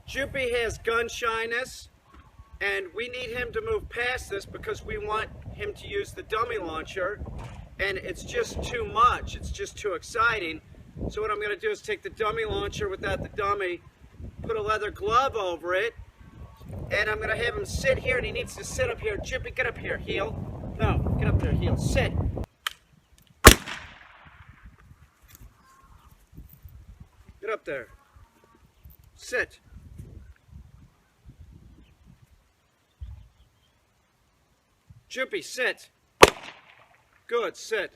Jupie has gun shyness, and we need him to move past this because we want him to use the dummy launcher, and it's just too much. It's just too exciting. So what I'm going to do is take the dummy launcher without the dummy, put a leather glove over it, and I'm going to have him sit here, and he needs to sit up here. Jupie, get up here, heel. No, get up there, heel. Sit. Get up there. Sit. Jupie, sit. Good, sit.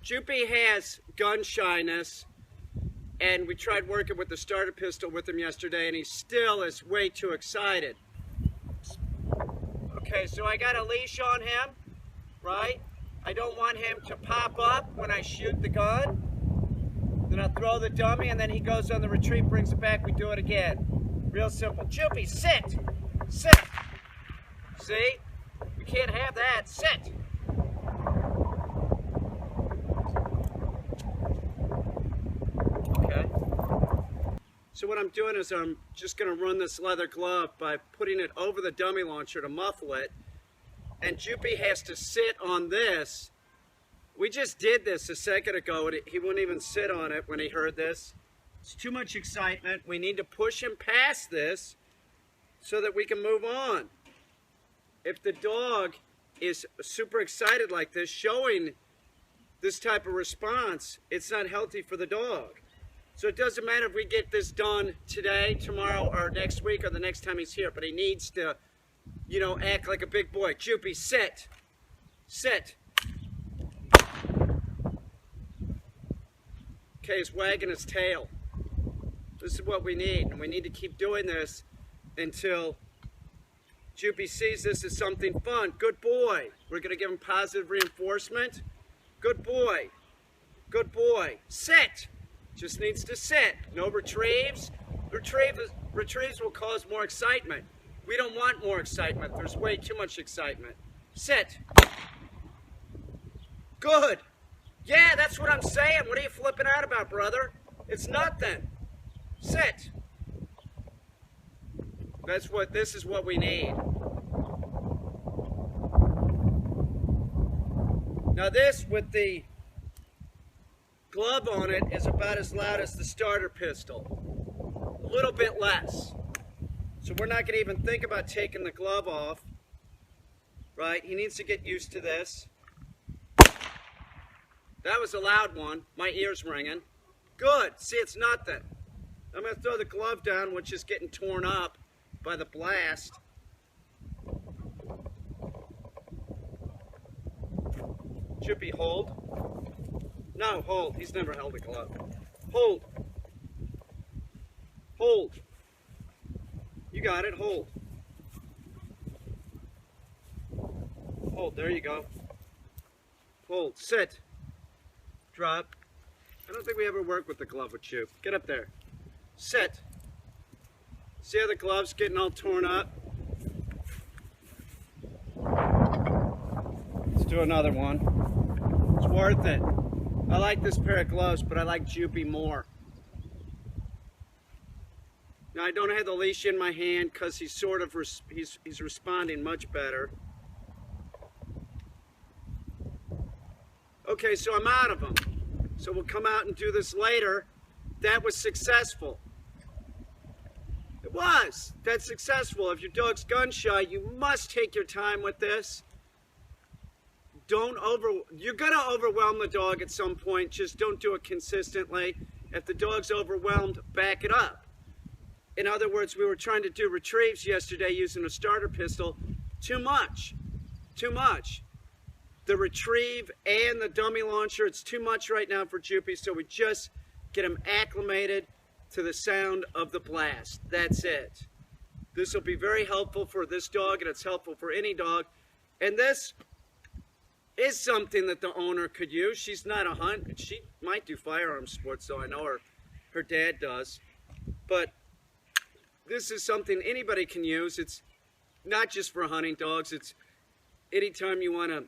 Jupie has gun shyness, and we tried working with the starter pistol with him yesterday, and he still is way too excited. Okay, so I got a leash on him, right? I don't want him to pop up when I shoot the gun. Then I'll throw the dummy, and then he goes on the retreat, brings it back, we do it again. Real simple. Jupie, sit. Sit. See? We can't have that. Sit. Okay. So what I'm doing is I'm just going to run this leather glove by putting it over the dummy launcher to muffle it. And Jupie has to sit on this. We just did this a second ago, and he wouldn't even sit on it when he heard this. It's too much excitement. We need to push him past this so that we can move on. If the dog is super excited like this, showing this type of response, it's not healthy for the dog. So it doesn't matter if we get this done today, tomorrow, or next week, or the next time he's here, but he needs to, you know, act like a big boy. Jupie, sit. Sit. Okay, he's wagging his tail. This is what we need, and we need to keep doing this until Jupie sees this as something fun. Good boy. We're going to give him positive reinforcement. Good boy. Good boy. Sit. Just needs to sit. No retrieves. Retrieves will cause more excitement. We don't want more excitement. There's way too much excitement. Sit. Good. Yeah, that's what I'm saying. What are you flipping out about, brother? It's nothing. Sit. This is what we need. Now this, with the glove on it, is about as loud as the starter pistol. A little bit less. So we're not going to even think about taking the glove off. Right? He needs to get used to this. That was a loud one. My ear's ringing. Good. See, it's nothing. I'm going to throw the glove down, which is getting torn up by the blast. Jupie, hold. No, hold. He's never held a glove. Hold. Hold. You got it. Hold. Hold. There you go. Hold. Sit. Drop. I don't think we ever work with the glove with you. Get up there. Sit. See how the glove's getting all torn up? Let's do another one. It's worth it. I like this pair of gloves, but I like Jupie more. Now I don't have the leash in my hand because he's sort of he's responding much better. Okay, so I'm out of them. So we'll come out and do this later. That was successful. It was. That's successful. If your dog's gun shy, you must take your time with this. You're going to overwhelm the dog at some point. Just don't do it consistently. If the dog's overwhelmed, back it up. In other words, we were trying to do retrieves yesterday using a starter pistol. Too much. Too much. The retrieve and the dummy launcher, it's too much right now for Jupie, so we just get him acclimated to the sound of the blast. That's it. This will be very helpful for this dog, and it's helpful for any dog. And this is something that the owner could use. She's not a hunt. She might do firearms sports, though. I know her dad does. But this is something anybody can use. It's not just for hunting dogs. It's anytime you want to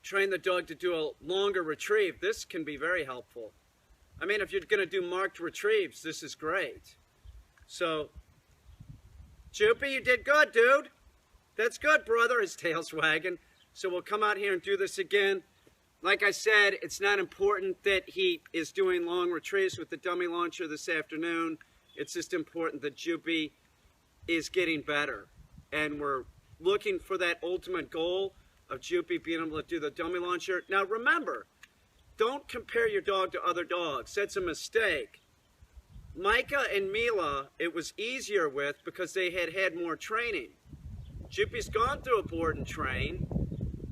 train the dog to do a longer retrieve, this can be very helpful. I mean, if you're going to do marked retrieves, this is great. So Jupie, you did good, dude. That's good, brother. His tail's wagging. So we'll come out here and do this again. Like I said, it's not important that he is doing long retrieves with the dummy launcher this afternoon. It's just important that Jupie is getting better. And we're looking for that ultimate goal of Jupie being able to do the dummy launcher. Now remember, don't compare your dog to other dogs. That's a mistake. Micah and Mila, it was easier with because they had more training. Jupie's gone through a board and train,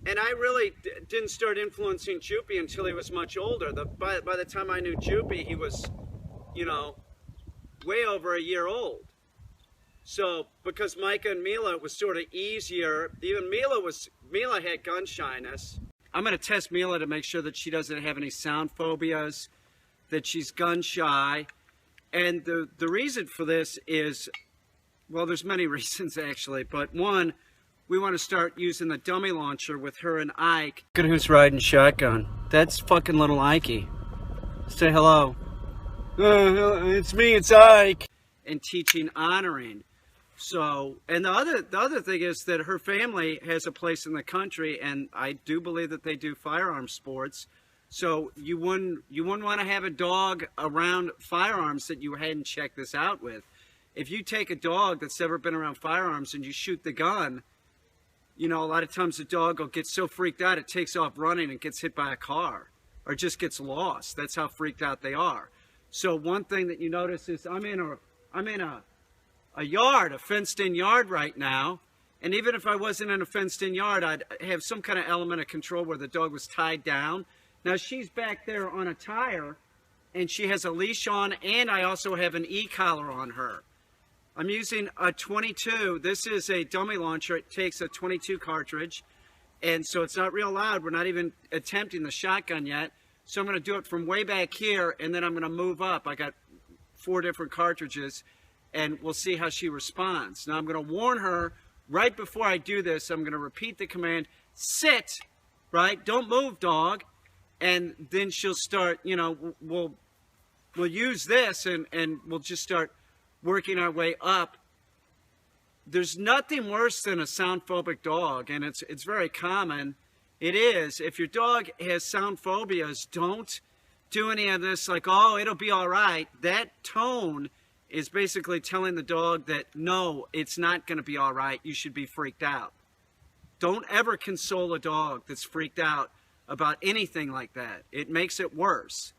and I really didn't start influencing Jupie until he was much older. By the time I knew Jupie, he was, you know, way over a year old. So because Micah and Mila, it was sort of easier. Even Mila had gun shyness. I'm going to test Mila to make sure that she doesn't have any sound phobias, that she's gun shy. And the reason for this is, well, there's many reasons actually, but one, we want to start using the dummy launcher with her and Ike. Look at who's riding shotgun. That's fucking little Ikey. Say hello. It's me, it's Ike. And teaching honoring. So, and the other thing is that her family has a place in the country, and I do believe that they do firearm sports. So you wouldn't want to have a dog around firearms that you hadn't checked this out with. If you take a dog that's never been around firearms and you shoot the gun, you know, a lot of times the dog will get so freaked out it takes off running and gets hit by a car or just gets lost. That's how freaked out they are. So one thing that you notice is I'm in a yard, a fenced-in yard right now. And even if I wasn't in a fenced-in yard, I'd have some kind of element of control where the dog was tied down. Now she's back there on a tire, and she has a leash on, and I also have an e-collar on her. I'm using a 22. This is a dummy launcher. It takes a 22 cartridge, and so it's not real loud. We're not even attempting the shotgun yet. So I'm going to do it from way back here, and then I'm going to move up. I got 4 different cartridges, and we'll see how she responds. Now I'm going to warn her right before I do this. I'm going to repeat the command, sit, right? Don't move, dog. And then she'll start, you know, we'll use this and we'll just start working our way up. There's nothing worse than a sound phobic dog, and it's very common. It is. If your dog has sound phobias, don't do any of this like, oh, it'll be all right. That tone is basically telling the dog that, no, it's not going to be all right. You should be freaked out. Don't ever console a dog that's freaked out about anything like that. It makes it worse.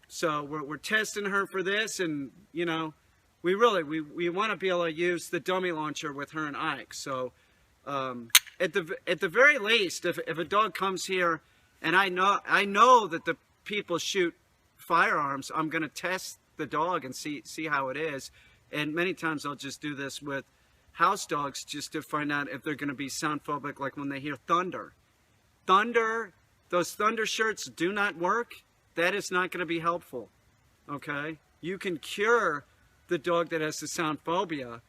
So we're testing her for this, and you know, we want to be able to use the dummy launcher with her and Ike. So at the very least, if a dog comes here and I know that the people shoot firearms, I'm going to test the dog and see how it is. And many times I'll just do this with house dogs just to find out if they're going to be sound phobic, like when they hear thunder. Thunder. Those thunder shirts do not work. That is not going to be helpful, okay? You can cure the dog that has the sound phobia,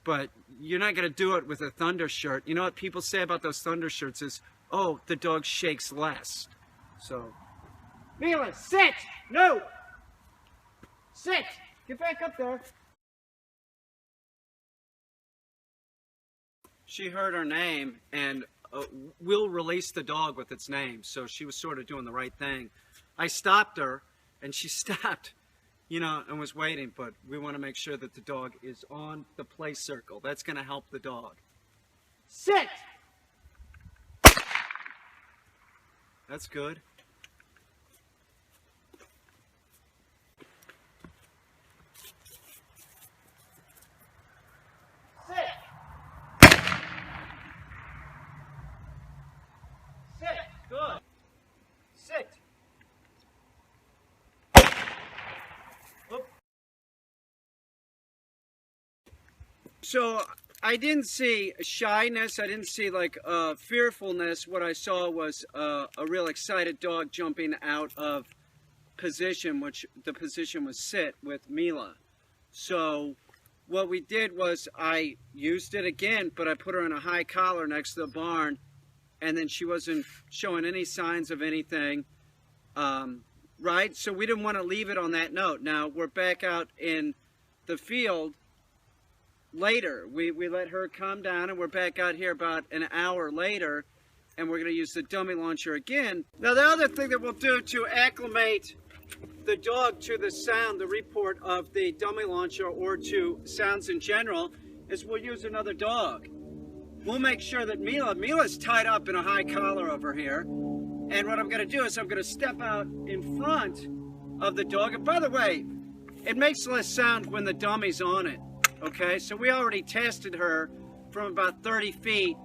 but you're not going to do it with a thunder shirt. You know what people say about those thunder shirts is, oh, the dog shakes less. So, Mila, sit! No! Sit! Get back up there. She heard her name, and we'll release the dog with its name. So she was sort of doing the right thing. I stopped her, and she stopped, you know, and was waiting. But we want to make sure that the dog is on the play circle. That's going to help the dog. Sit! That's good. Good. Sit. Whoop. So I didn't see shyness. I didn't see like fearfulness. What I saw was a real excited dog jumping out of position, which the position was sit with Mila. So what we did was I used it again, but I put her in a high collar next to the barn. And then she wasn't showing any signs of anything, right? So we didn't want to leave it on that note. Now, we're back out in the field, later. We let her calm down, and we're back out here about an hour later, and we're going to use the dummy launcher again. Now, the other thing that we'll do to acclimate the dog to the sound, the report of the dummy launcher, or to sounds in general, is we'll use another dog. We'll make sure that Mila's tied up in a high collar over here. And what I'm going to do is I'm going to step out in front of the dog. And by the way, it makes less sound when the dummy's on it. Okay, so we already tested her from about 30 feet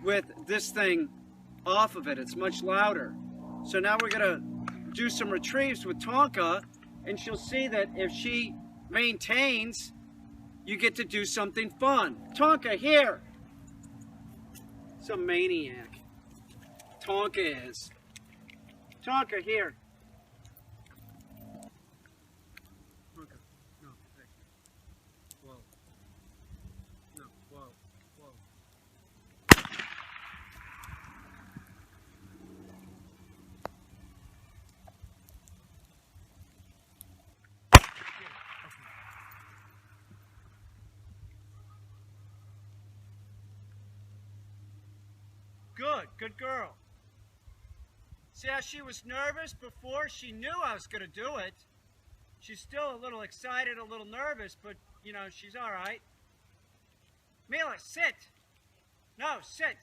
with this thing off of it. It's much louder. So now we're going to do some retrieves with Tonka, and she'll see that if she maintains, you get to do something fun. Tonka, here. Some maniac. Tonka is. Tonka, here. Tonka, no, hey. Whoa. No, whoa, whoa. Good girl. See how she was nervous before? She knew I was going to do it. She's still a little excited, a little nervous, but, you know, she's all right. Mila, sit. No, sit.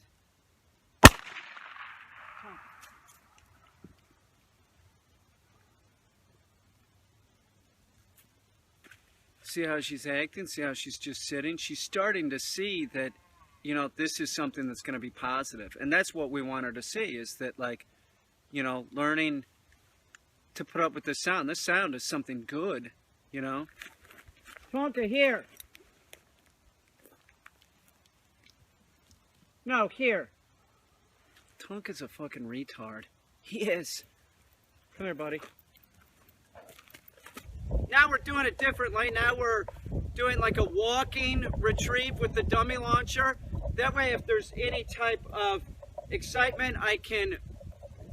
See how she's acting? See how she's just sitting? She's starting to see that, you know, this is something that's going to be positive. And that's what we want her to see, is that, like, you know, learning to put up with this sound. This sound is something good, you know. Tonka, here. No, here. Tonka's a fucking retard. He is. Come here, buddy. Now we're doing it differently. Now we're doing like a walking retrieve with the dummy launcher. That way, if there's any type of excitement, I can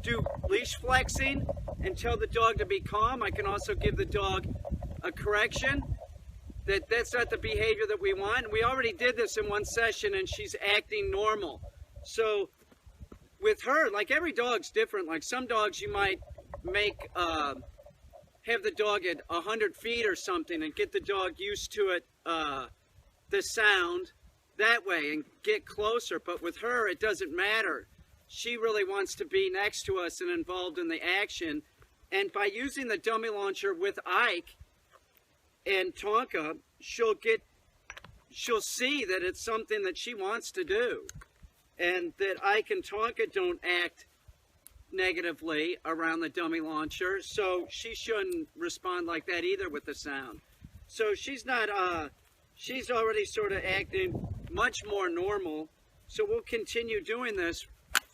do leash flexing and tell the dog to be calm. I can also give the dog a correction that that's not the behavior that we want. We already did this in one session, and she's acting normal. So with her, like, every dog's different. Like, some dogs you might make have the dog at 100 feet or something and get the dog used to it, the sound that way, and get closer. But with her, it doesn't matter. She really wants to be next to us and involved in the action. And by using the dummy launcher with Ike and Tonka, she'll see that it's something that she wants to do, and that Ike and Tonka don't act negatively around the dummy launcher, so she shouldn't respond like that either with the sound. So she's not, she's already sort of acting much more normal. So we'll continue doing this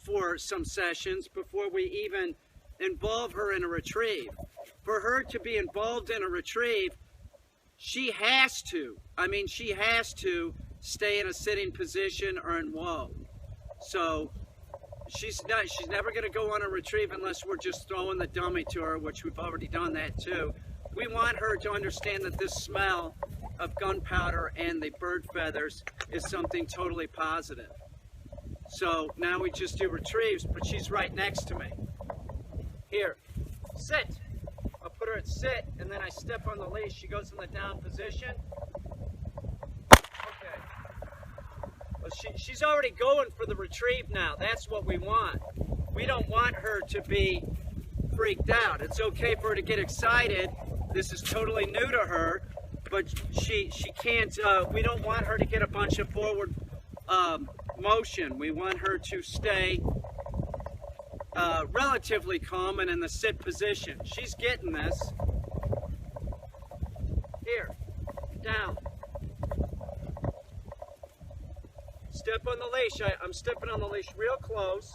for some sessions before we even involve her in a retrieve. For her to be involved in a retrieve, she has to, she has to stay in a sitting position or in whoa. So she's never going to go on a retrieve unless we're just throwing the dummy to her, which we've already done that too. We want her to understand that this smell of gunpowder and the bird feathers is something totally positive. So now we just do retrieves, but she's right next to me. Here, sit. I'll put her at sit, and then I step on the leash. She goes in the down position. Okay. Well, she's already going for the retrieve now. That's what we want. We don't want her to be freaked out. It's okay for her to get excited. This is totally new to her, but she can't, we don't want her to get a bunch of forward motion. We want her to stay relatively calm and in the sit position. She's getting this. Here, down. Step on the leash. I'm stepping on the leash real close.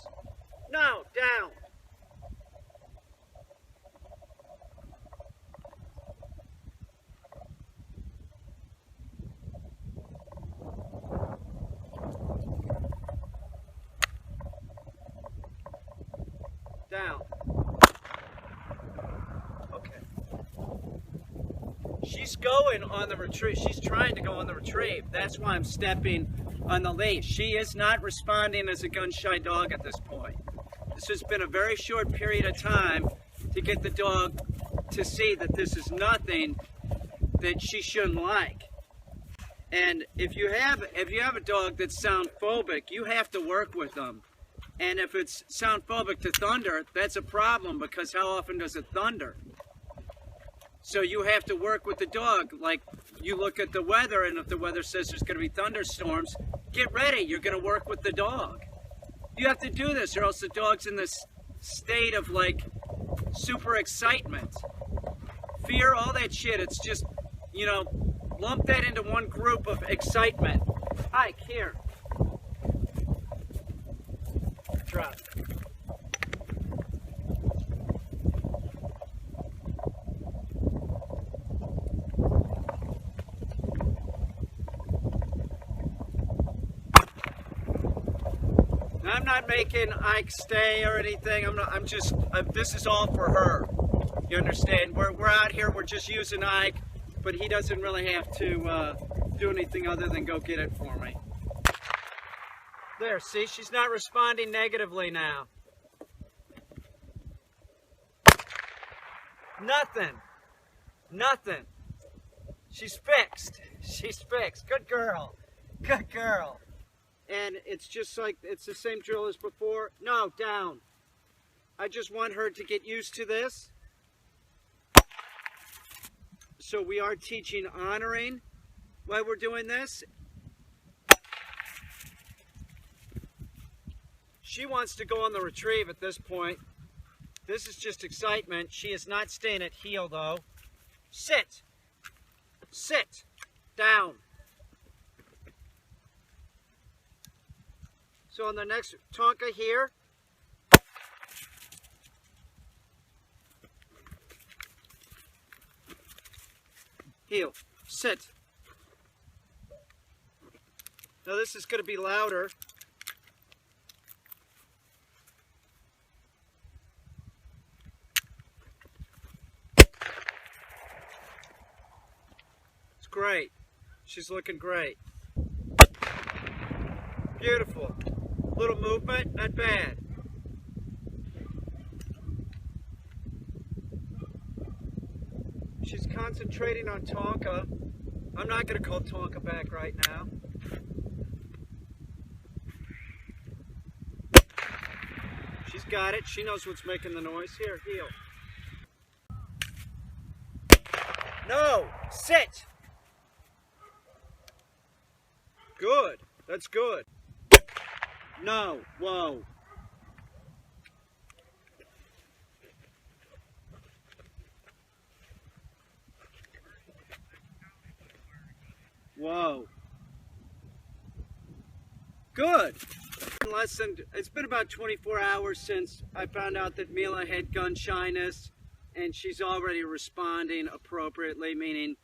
No, down. Down. Okay. She's going on the retrieve. She's trying to go on the retrieve. That's why I'm stepping on the leash. She is not responding as a gun-shy dog at this point. This has been a very short period of time to get the dog to see that this is nothing that she shouldn't like. And if you have a dog that's sound phobic, you have to work with them. And if it's sound phobic to thunder, that's a problem, because how often does it thunder? So you have to work with the dog. Like, you look at the weather, and if the weather says there's going to be thunderstorms, get ready. You're going to work with the dog. You have to do this, or else the dog's in this state of like super excitement. Fear, all that shit, it's just, you know, lump that into one group of excitement. Ike, here. Drop. I'm not making Ike stay or anything. This is all for her. You understand? We're out here, we're just using Ike, but he doesn't really have to do anything other than go get it for me. There, see, she's not responding negatively now. Nothing. Nothing. She's fixed. She's fixed. Good girl. Good girl. And it's just like, it's the same drill as before. No, down. I just want her to get used to this. So we are teaching honoring while we're doing this. She wants to go on the retrieve at this point. This is just excitement. She is not staying at heel though. Sit. Sit. Down. So on the next Tonka here, heel, sit. Now this is going to be louder. It's great. She's looking great. Beautiful. Little movement, not bad. She's concentrating on Tonka. I'm not going to call Tonka back right now. She's got it. She knows what's making the noise. Here, heel. No! Sit! Good. That's good. No. Whoa. Whoa. Good. It's been about 24 hours since I found out that Mila had gun shyness, and she's already responding appropriately, meaning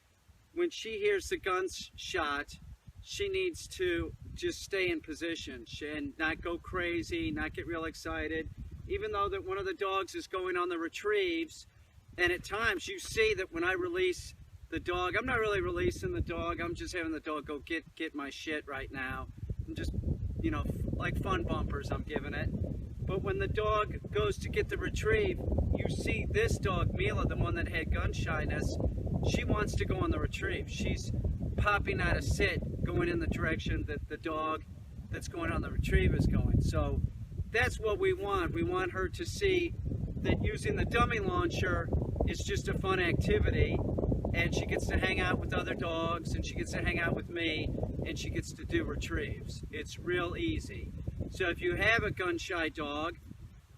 when she hears the gunshot, she needs to just stay in position and not go crazy, not get real excited. Even though that one of the dogs is going on the retrieves, and at times you see that when I release the dog, I'm not really releasing the dog, I'm just having the dog go get my shit right now. I'm just, you know, like fun bumpers I'm giving it. But when the dog goes to get the retrieve, you see this dog, Mila, the one that had gun shyness, she wants to go on the retrieve. She's popping out of sit, going in the direction that the dog that's going on the retrieve is going. So that's what we want. We want her to see that using the dummy launcher is just a fun activity, and she gets to hang out with other dogs, and she gets to hang out with me, and she gets to do retrieves. It's real easy. So if you have a gun-shy dog,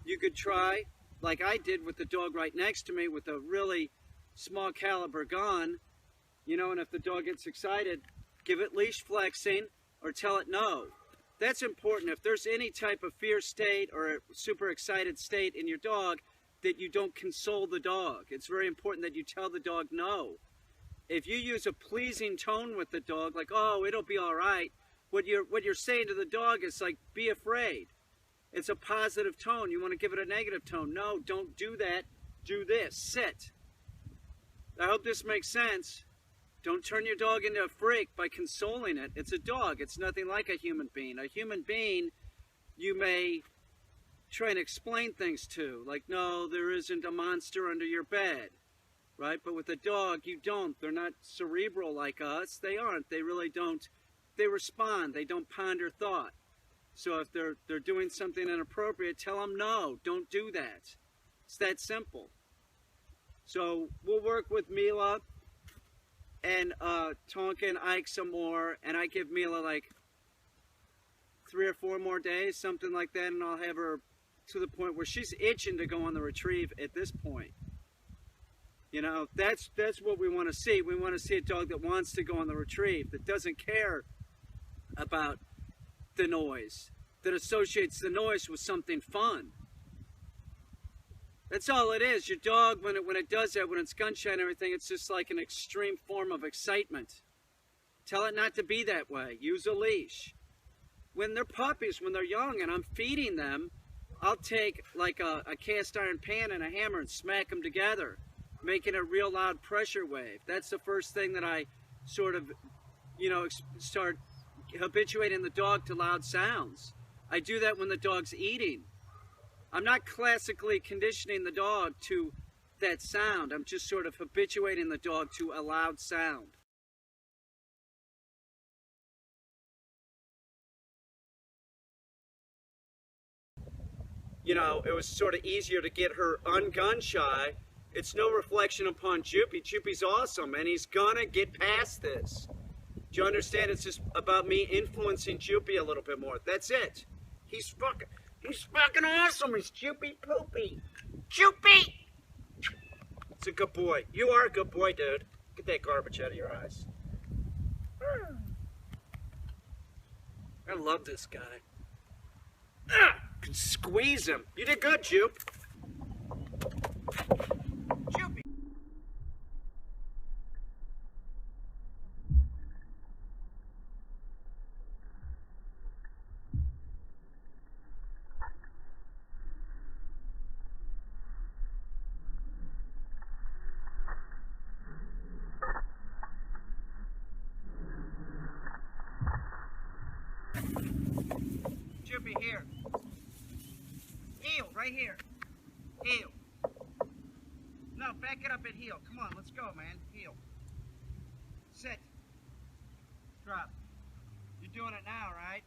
you could try, like I did with the dog right next to me with a really small caliber gun, you know, and if the dog gets excited, give it leash flexing or tell it no. That's important. If there's any type of fear state or a super excited state in your dog, that you don't console the dog. It's very important that you tell the dog no. If you use a pleasing tone with the dog, like, oh, it'll be all right, what you're saying to the dog is like, be afraid. It's a positive tone. You want to give it a negative tone. No, don't do that. Do this. Sit. I hope this makes sense. Don't turn your dog into a freak by consoling it. It's a dog. It's nothing like a human being. A human being, you may try and explain things to. Like, no, there isn't a monster under your bed. Right? But with a dog, you don't. They're not cerebral like us. They aren't. They really don't. They respond. They don't ponder thought. So if they're doing something inappropriate, tell them no, don't do that. It's that simple. So we'll work with Mila and Tonka and Ike some more, and I give Mila like 3 or 4 more days, something like that, and I'll have her to the point where she's itching to go on the retrieve at this point. You know, that's what we want to see. We want to see a dog that wants to go on the retrieve, that doesn't care about the noise, that associates the noise with something fun. That's all it is. Your dog, when it does that, when it's gunshot and everything, it's just like an extreme form of excitement. Tell it not to be that way. Use a leash. When they're puppies, when they're young and I'm feeding them, I'll take like a cast iron pan and a hammer and smack them together, making a real loud pressure wave. That's the first thing that I sort of, you know, start habituating the dog to loud sounds. I do that when the dog's eating. I'm not classically conditioning the dog to that sound. I'm just sort of habituating the dog to a loud sound. You know, it was sort of easier to get her un-gun shy. It's no reflection upon Jupie. Jupie's awesome, and he's gonna get past this. Do you understand? It's just about me influencing Jupie a little bit more. That's it. He's fucking awesome. He's Jupie Poopy. Jupie! It's a good boy. You are a good boy, dude. Get that garbage out of your eyes. I love this guy. Can squeeze him. You did good, Jupe. Jupie. Jupie, here. Heel, right here. Heel. No, back it up at heel. Come on, let's go, man. Heel. Sit. Drop. You're doing it now, right?